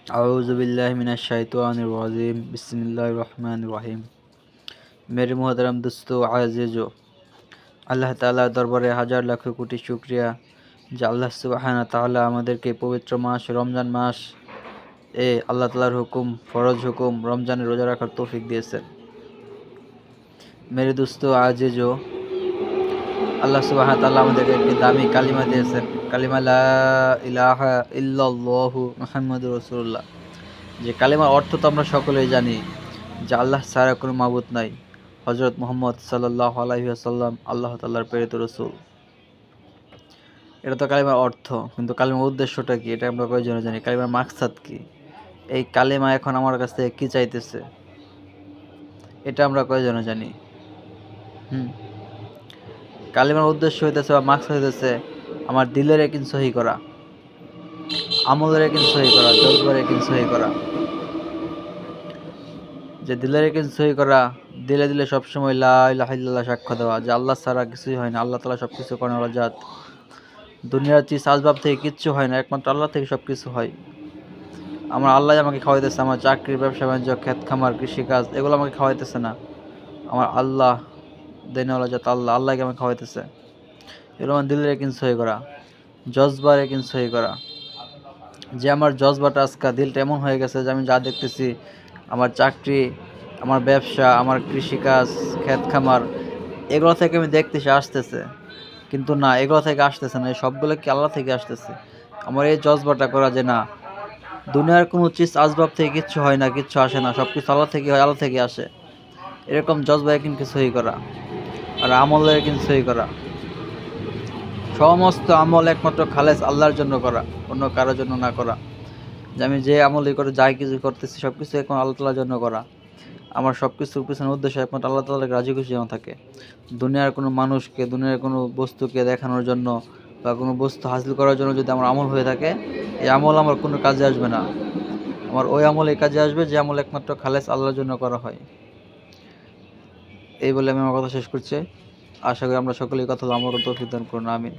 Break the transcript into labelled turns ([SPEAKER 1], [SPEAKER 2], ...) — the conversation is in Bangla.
[SPEAKER 1] आऊज़ुबिल्लाहिमिनश्शैतानिर्रजीम बिस्मिल्लाहिर्रहमानिर्रहीम। मेरे मोहतरम दोस्तों आज़िज़ो, আল্লাহ তাআলার দরবারে হাজার লাখ কোটি শুকরিয়া যে আল্লাহ সুবহানাহু তাআলা আমাদেরকে পবিত্র মাস রমজান মাস আল্লাহ তাআলার হুকুম ফরজ হুকুম রমজানের রোজা রাখার তৌফিক দিয়েছেন। মেরে দোস্তোं আज़িज़ো, আল্লাহ সুবহানাহু তাআলা আমাদেরকে একটি দামি কালিমা দিয়েছেন, কালিমা লা ইলাহা ইল্লাল্লাহু মুহাম্মাদুর রাসূলুল্লাহ। যে কালিমার অর্থ তো আমরা সকলেই জানি যে আল্লাহ ছাড়া কোনো মাবুদ নাই, হযরত মুহাম্মদ সাল্লাল্লাহু আলাইহি ওয়াসাল্লাম আল্লাহ তাআলার প্রেরিত রাসূল। এটা তো কালিমার অর্থ, কিন্তু কালিমার উদ্দেশ্যটা কি এটা আমরা কয়জনে জানি? কালিমার মাকসাদ কি? এই কালিমা এখন আমার কাছ থেকে কি চাইতেছে এটা আমরা কয়জনে জানি? কালিমার উদ্দেশ্য হইতেছে বা মাকসাদ হইতেছে আমার দিলের ইয়াকিন সহি করা, আমলের ইয়াকিন সহি করা, জজবার ইয়াকিন সহি করা। যে দিলের ইয়াকিন সহি করা, দিলে দিলে সবসময় লা ইলাহা ইল্লাল্লাহ সাক্ষ্য দেওয়া যে আল্লাহ ছাড়া কিছুই হয় না, আল্লাহ তাআলা সব কিছু করেন ওয়ালা জাত। দুনিয়ার চিজ আসবাব থেকে কিচ্ছু হয় না, একমাত্র আল্লাহ থেকে সব কিছু হয়। আমার আল্লাহ আমাকে খাওয়াইতেছে, আমার চাকরি ব্যবসা বাণিজ্য ক্ষেত খামার কৃষিকাজ এগুলো আমাকে খাওয়াইতেছে না, আমার আল্লাহ দেনওয়ালা জাত আল্লাহ, আল্লাহকে আমাকে খাওয়াইতেছে। এগুলো আমার দিলের ইয়াকিন সহি করা, জজবার ইয়াকিন সহি করা। যে আমার জজবাটা আজকে দিলটা এমন হয়ে গেছে যে আমি যা দেখতেছি আমার চাকরি, আমার ব্যবসা, আমার কৃষিকাজ ক্ষেত খামার এগুলো থেকে আমি দেখতেছি আসতেছে, কিন্তু না, এগুলো থেকে আসতেছে না, এই সবগুলো কি আল্লাহ থেকে আসতেছে। আমার এই জজবাটা করা যে না, দুনিয়ার কোনো চিজ আসবাব থেকে কিচ্ছু হয় না, কিচ্ছু আসে না, সব কিছু আল্লাহ থেকে হয়, আল্লাহ থেকে আসে, এরকম জজবা ইয়াকিনকে সহি করা। আর আমলের ইয়াকিন সহি করা, সমস্ত আমল একমাত্র খালেস আল্লাহর জন্য করা, অন্য কারোর জন্য না করা। যে আমি যে আমলই করে যাই কিছু করতেছি সব কিছু এখন আল্লাহ তাআলার জন্য করা। আমার সব কিছুর পিছনে উদ্দেশ্য একমাত্র আল্লাহ তাআলাকে রাজি খুশি যেন থাকে। দুনিয়ার কোনো মানুষকে, দুনিয়ার কোনো বস্তুকে দেখানোর জন্য বা কোনো বস্তু হাসিল করার জন্য যদি আমার আমল হয়ে থাকে, এই আমল আমার কোনো কাজে আসবে না। আমার ওই আমল এই কাজে আসবে যে আমল একমাত্র খালেস আল্লাহর জন্য করা হয়। এই বলে আমি আমার কথা শেষ করছি। আশা করি আমরা সকলেই কথা আমল তৌফিক দান করুন, আমিন।